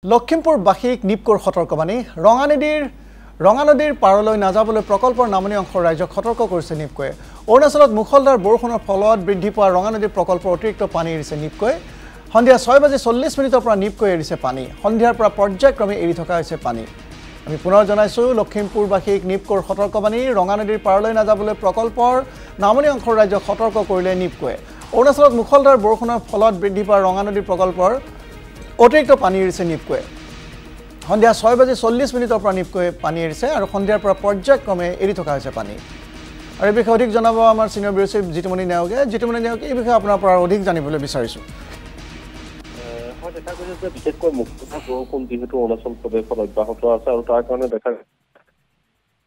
লখিমপুৰবাসীক নিপকোৰ সতৰ্কবাণী ৰঙা নদীৰ পাৰলৈ নাযাবলৈ প্ৰকল্পৰ নামনি অংশৰ ৰাজ্যক সতৰ্ক কৰিছে নিপকোৱে অৰুণাচলত মুখলধাৰ বৰষুণৰ ফলত বৃদ্ধি পোৱা ৰঙা নদীৰ প্ৰকল্পৰ অতিৰিক্ত পানী এৰিছে নিপকোৱে সন্ধিয়া 6:40 পৰা নিপকোৱে এৰিছে পানী সন্ধিয়াৰ পৰা পৰ্যায়ক্ৰমে এৰি থকা হৈছে পানী আমি পুনৰ জনাইছো লখিমপুৰবাসীক নিপকোৰ সতৰ্কবাণী ৰঙা নদীৰ পাৰলৈ নাযাবলৈ প্ৰকল্পৰ নামনি অংশৰ ৰাজ্যক সতৰ্ক কৰিলে নিপকোৱে অৰুণাচলত মুখলধাৰ বৰষুণৰ ফলত বৃদ্ধি পোৱা ৰঙা নদীৰ প্ৰকল্পৰ অতিৰিক্ত পানী এৰিছে নিপকোৱে সন্ধিয়া 6:40 পৰা নিপকোৱে পানী এৰিছে আৰু সন্ধিয়াৰ পৰা পৰ্যায়ক্ৰমে এৰি থকা হৈছে পানী আৰু এই বিষয়ে অধিক জনাব আমাৰ সিনিয়ৰ ব্যুৰ চিফ জিতুমণি নেওগে এই বিষয়ে আপোনাৰ পৰা অধিক জানিবলৈ বিচাৰিছো হয় দেখা গৈছে যে বিশেষকৈ মুখলধাৰ বৰষুণ যিহেতু অৰুণাচল প্ৰদেশত অব্যাহত আছে আৰু তাৰ কাৰণে দেখা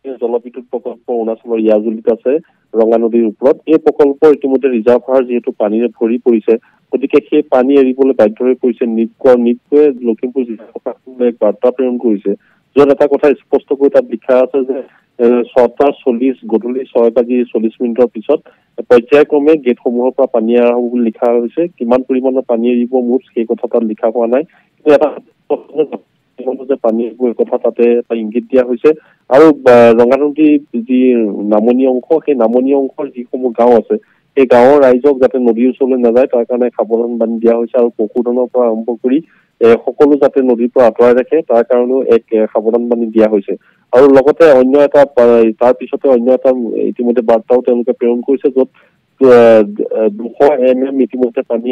জলবিদ্যুৎ প্ৰকল্প অৰুণাচলৰ ইয়াজুলিত আছে ৰঙা নদীৰ ওপৰত এই প্ৰকল্প ইতিমধ্যে ৰিজাৰ্ভাৰ যিহেতু পানীৰে ভৰি পৰিছে গতিকে সেই পানী এৰিবলৈ বাধ্য হৈ পৰিছে নিপকোৱে লখিমপুৰ জিলা প্ৰশাসনে এক বাৰ্তা প্ৰেৰণ কৰিছে য'ত এটা কথা স্পষ্টকৈ তাত লিখা আছে যে 6:40 গধূলি 6:40 পিছত পৰ্যায়ক্ৰমে গেটসমূহৰ পৰা পানী এৰা হ'ব বুলি লিখা হৈছে কিমান পৰিমাণৰ পানী এৰিব মুঠ সেই কথা তাত লিখা হোৱা নাই কিন্তু এটা যে পানী এৰিব কথা তাতে এটা ইংগিত দিয়া হৈছে আৰু ৰঙা নদীৰ যি নামনি অংশ সেই নামনি অংশৰ যিসমূহ গাঁও আছে এই গাঁৱৰ ৰাইজক যাতে নদীৰ ওচৰলৈ নাযায় তাৰ কাৰণে সাৱধান বান্ধি দিয়া হৈছে আৰু পশুধনৰ পৰা আৰম্ভ কৰি সকলো যাতে নদীৰ পৰা আঁতৰাই ৰাখে তাৰ কাৰণেও এক সাৱধান বান্ধি দিয়া হৈছে আৰু লগতে অন্য এটা তাৰ পিছতে অন্য এটা ইতিমধ্যে বাৰ্তাও তেওঁলোকে প্ৰেৰণ কৰিছে য'ত 200 mm ইতিমধ্যে পানী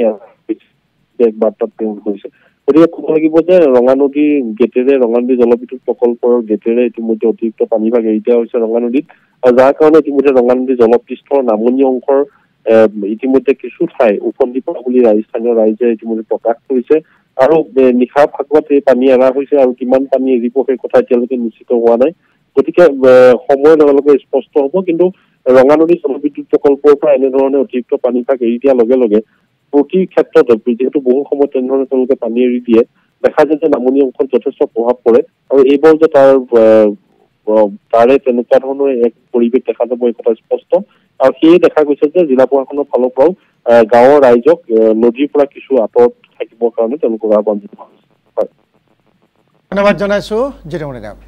এক বাৰ্তাত প্ৰেৰণ কৰিছে গতিকে ক'ব লাগিব যে ৰঙা নদীৰ গেটেৰে ৰঙা নদী জলবিদ্যুৎ প্ৰকল্পৰ গেটেৰে ইতিমধ্যে অতিৰিক্ত পানীভাগ এৰি দিয়া হৈছে ৰঙা নদীত আৰু যাৰ কাৰণে ইতিমধ্যে ৰঙা নদী জলপৃষ্ঠৰ নামনি অংশৰ ইতিমধ্যে কিছু ঠাই উফন্দি পৰা বুলি স্থানীয় ৰাইজে ইতিমধ্যে প্ৰকাশ কৰিছে আৰু নিশাৰ ভাগত এই পানী এৰা হৈছে আৰু কিমান পানী এৰিব সেই কথা এতিয়ালৈকে নিশ্চিত হোৱা নাই গতিকে সময়ৰ লগে লগে স্পষ্ট হ'ব কিন্তু ৰঙা নদী জলবিদ্যুৎ প্ৰকল্পৰ পৰা এনেধৰণে অতিৰিক্ত পানীভাগ এৰি দিয়াৰ লগে লগে প্ৰতি ক্ষেত্ৰত যিহেতু বহু সময়ত তেনেধৰণে তেওঁলোকে পানী এৰি দিয়ে দেখা যায় যে নামনি অংশত যথেষ্ট প্ৰভাৱ পৰে আৰু এইবাৰ যে তাৰে তেনেকুৱা ধৰণৰ এক পৰিৱেশ দেখা যাব এই কথা স্পষ্ট আৰু সেয়ে দেখা গৈছে যে জিলা প্ৰশাসনৰ ফালৰ পৰাও গাঁৱৰ ৰাইজক নদীৰ পৰা কিছু আঁতৰত থাকিবৰ কাৰণে তেওঁলোকক আহ্বান জনোৱা হৈছে। ধন্যবাদ জনাইছো জিতুমণি নেওগ।